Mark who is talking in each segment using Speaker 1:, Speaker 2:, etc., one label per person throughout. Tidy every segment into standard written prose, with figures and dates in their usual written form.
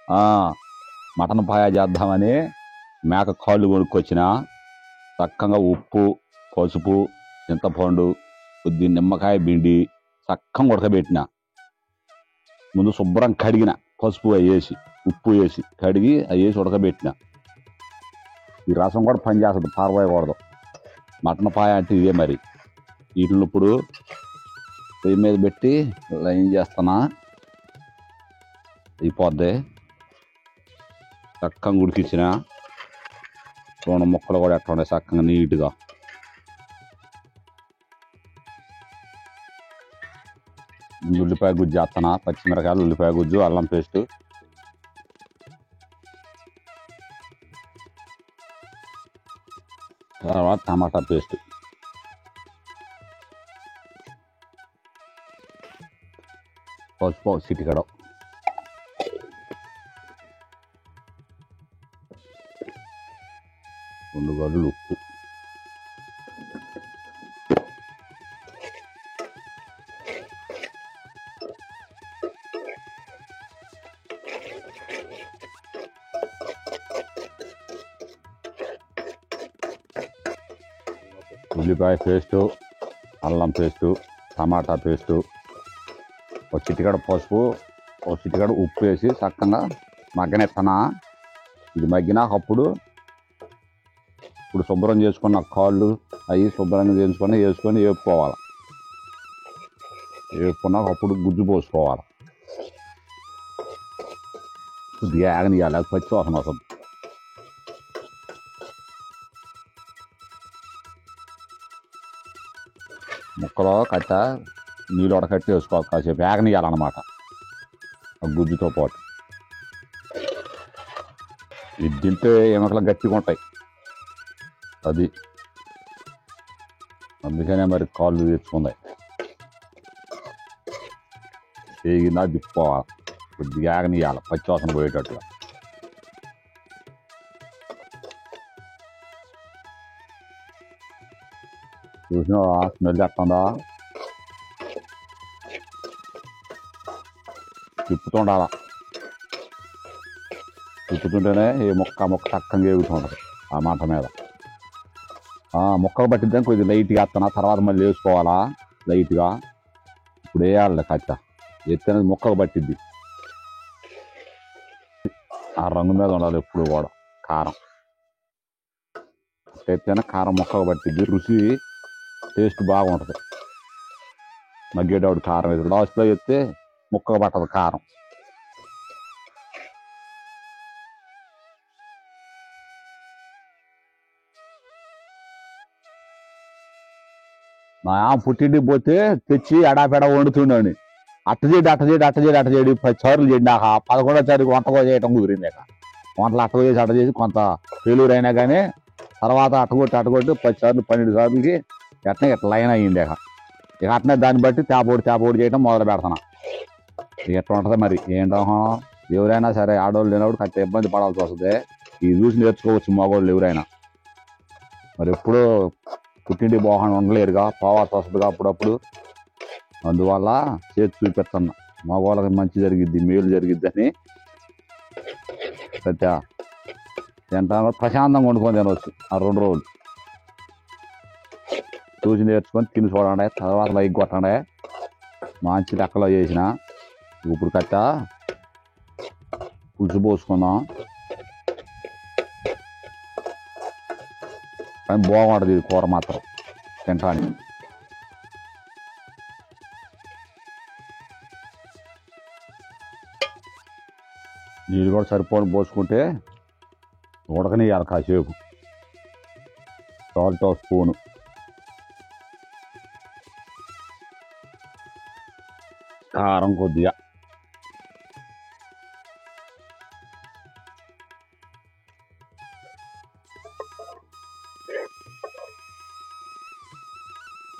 Speaker 1: ఆ, మటన్ పాయా చేద్దామని మేక కాళ్ళు కొనుక్కొచ్చిన. చక్కగా ఉప్పు, పసుపు, చింతపండు, కొద్ది నిమ్మకాయ పిండి చక్కగా ఉడకబెట్టిన. ముందు శుభ్రం కడిగిన, పసుపు వేసి ఉప్పు వేసి కడిగి అవి వేసి ఉడకబెట్టిన. ఈ రసం కూడా పనిచేస్తుంది, పారబోయకూడదు. మటన్ పాయ అంటే ఇదే మరి. వీటిని ఇప్పుడు పొయ్యి మీద పెట్టి లైన్ చేస్తున్నా. అయిపోద్ది. చక్కగా ఉడికిచ్చిన. చూడండి ముక్కలు కూడా ఎట్లా ఉన్నాయి చక్కగా నీట్గా. ఉల్లిపాయ గుజ్జు చేస్తున్నా. పచ్చిమిరకాయలు, ఉల్లిపాయ గుజ్జు, అల్లం పేస్ట్, తర్వాత టమాటా పేస్ట్, పసుపు చిటికెడ, రెండు గడ్డలు ఉప్పు. ఉల్లిపాయ పేస్టు, అల్లం పేస్టు, టమాటా పేస్టు, ఒక చిటికెడ పసుపు, ఒక చిటికెడ ఉప్పు వేసి చక్కగా మగ్గనెత్తనా. ఇది మగ్గినాక అప్పుడు శుభ్రం చేసుకున్న కాళ్ళు అవి శుభ్రంగా వేసుకొని వేపుకోవాలి. వేపుకున్నాక అప్పుడు గుజ్జు పోసుకోవాలి. కొద్దిగా ఆగనియాలి, అది పచ్చి వాసన వస్తుంది. ముక్కలో కట్ట నీళ్ళు ఉడకట్టి వేసుకోవాలి. కాసేపు ఆగనియాలన్నమాట ఆ గుజ్జుతో పాటు. ఇది తింటే ఎముకలు గట్టిగా ఉంటాయి. అది అందుకనే మరి కాళ్ళు తెచ్చుకున్నాయి. వేగిందా తిప్పుకోవాలి, కొద్దిగా ఆగనియాలి పచ్చి వాసన పోయేటట్టుగా. చూసిన స్మెల్ ఎట్టుందా? తిప్పుతుండాలా. తిప్పుతుంటేనే ఈ ముక్క చక్కగా వేగుతుంటుంది ఆ మాట మీద. ముక్కలు పట్టిద్దాం కొద్దిగా లైట్గా వేస్తున్నా, తర్వాత మళ్ళీ వేసుకోవాలా లైట్గా. ఇప్పుడు వేయాలి కట్ట, ఎత్తనేది ముక్కలు పట్టిద్ది. ఆ రంగు మీద ఉండాలి ఎప్పుడు కూడా కారం. ఎత్తైనా కారం ముక్కలు పట్టిద్ది, రుచి టేస్ట్ బాగుంటుంది. మగ్గేటప్పుడు కారం వేసి లాస్ట్లో ఎత్తే ముక్కలు పట్టదు కారం. మా పుట్టింటికి పోతే తెచ్చి ఎడాపెడ వండుతుండని. అట్టచేడి 10 సార్లు చేడినాక 11వ తారీఖు వంట చేయటం కుదిరింది. వంటలు అట్ట చేసి కొంత ఫెయిల్యూర్ అయినా కానీ తర్వాత అట్టగొట్టి 10 సార్లు 12 సార్లకి ఇట్లా లైన్ అయ్యింది. ఇక అట్నే దాన్ని బట్టి తేపోడు చేయడం మొదలు పెడతాను. ఎట్లా ఉంటుంది మరి ఏంటో. ఎవరైనా సరే ఆడవాళ్ళు లేనప్పుడు కొంత ఇబ్బంది పడాల్సి వస్తుంది. ఇది చూసి నేర్చుకోవచ్చు మగవాళ్ళు ఎవరైనా. మరి ఎప్పుడు పుట్టింటి బాగుండి ఉండలేరుగా, పోవాల్సి వస్తుందిగా అప్పుడప్పుడు. అందువల్ల చేతి చూపిస్తున్నా, మగవాళ్ళకి మంచి జరిగిద్ది, మేలు జరిగిద్ది అని. సత్య తింటాను, ప్రశాంతంగా వండుకొని తినవచ్చు ఆ 2 రోజులు. చూసి నేర్చుకొని తిని చూడండి, తర్వాత లైక్ కొట్టండి. మంచి లెక్కలో చేసిన. ఇప్పుడు కట్ట పులుసు పోసుకుందాం. కానీ బాగుంటుంది కూర మాత్రం తింటాను. నీళ్ళు కూడా సరిపోని పోసుకుంటే ఉడకనియాలి కాసేపు. సాల్ట్ స్పూను, కారం కొద్దిగా,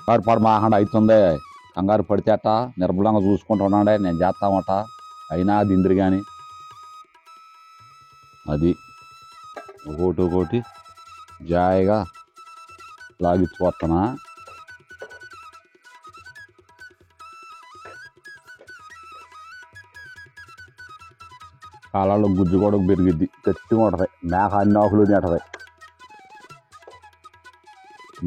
Speaker 1: పడి మాకుండా అవుతుంది. కంగారు పడితే అట్ట నిర్బలంగా చూసుకుంటున్నాడే, నేను చేస్తామట అయినా దిందిరి కానీ. అది ఒకటి జాయిగా లాగిచ్చిపోతున్నా. కాలాల్లో గుజ్జు కూడా పెరిగిద్ది, గట్టిగా ఉంటుంది. మేక అన్ని ఆకులు తింటది.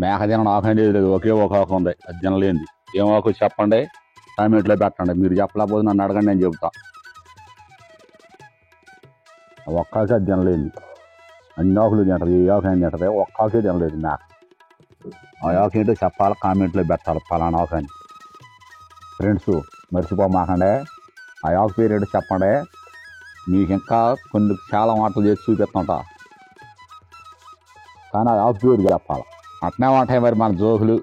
Speaker 1: మేక తినడం ఆకు అనేది లేదు, ఒకే ఒక ఆకు ఉంది, అది తినలేంది. ఏం ఆకు చెప్పండి, కామెంట్లో పెట్టండి. మీరు చెప్పలేకపోతే నన్ను అడగండి, నేను చెబుతా. ఒక్కాకే అది తినలేదు, అన్ని ఆకులు తింటది. ఏ ఆకు అని తింటది, ఒక్కాకే తినలేదు మేక. ఆ ఆకు ఏంటో చెప్పాలి, కామెంట్లో పెట్టాలి పలానా ఆకు అని. ఫ్రెండ్స్ మర్చిపోమాకండి, ఆ ఆకు పేరు ఏంటో చెప్పండి. మీకు ఇంకా కొన్ని చాలా మాటలు చేసి చూపిస్తుంటా, కానీ ఆ ఆకు పేరు చెప్పాలి. అట్నే ఉంటాయి మరి మన జోకులు.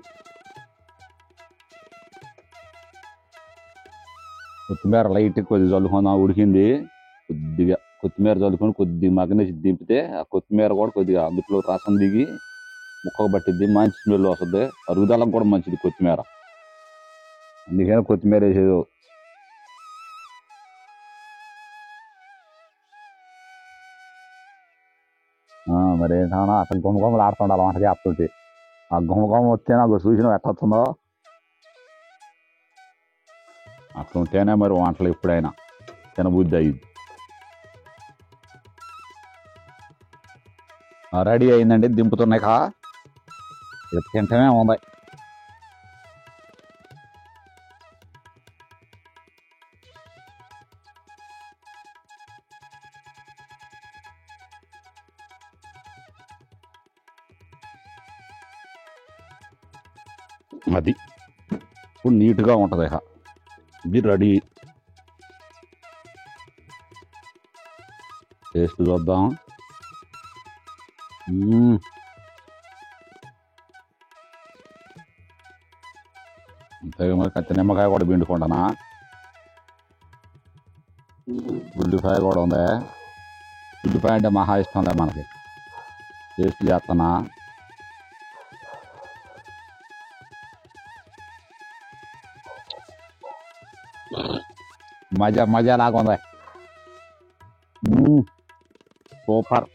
Speaker 1: కొత్తిమీర లైట్ కొద్దిగా చల్లుకుందాం, ఉడికింది. కొద్దిగా కొత్తిమీర చల్లుకొని కొద్దిగా మగ్గనేసి దింపితే ఆ కొత్తిమీర కూడా కొద్దిగా అందులో రసం దిగి ముక్కకు పట్టిద్ది, మంచి స్మెల్ వస్తుంది. అరుగుదలకు కూడా మంచిది కొత్తిమీర, అందుకని కొత్తిమీర వేసేది. మరి ఏంటన్నా అసలు గుమ్మగుమ్మలు ఆడుతుండాలి వంట చేస్తుంటే. ఆ గుమ్మగుమ్మ వస్తే నాకు చూసిన ఎట్టొస్తుందో అట్లా ఉంటేనే మరి వంటలు ఎప్పుడైనా తినబుద్ధి అయ్యింది. రెడీ అయిందండి, దింపుతున్నాయి కా తింటమే ఉంది. అది ఇప్పుడు నీట్గా ఉంటుంది. ఇది రెడీ. టేస్ట్ చూద్దాం. అంతే మరి కత్తి నిమ్మకాయ కూడా పిండుకుంటానా, ఉల్లిపాయ కూడా ఉంది. ఉల్లిపాయ అంటే మహా ఇష్టం లే మనకి. టేస్ట్ చేస్తానా, మజా మజా లాగా ఉంది. సూపర్.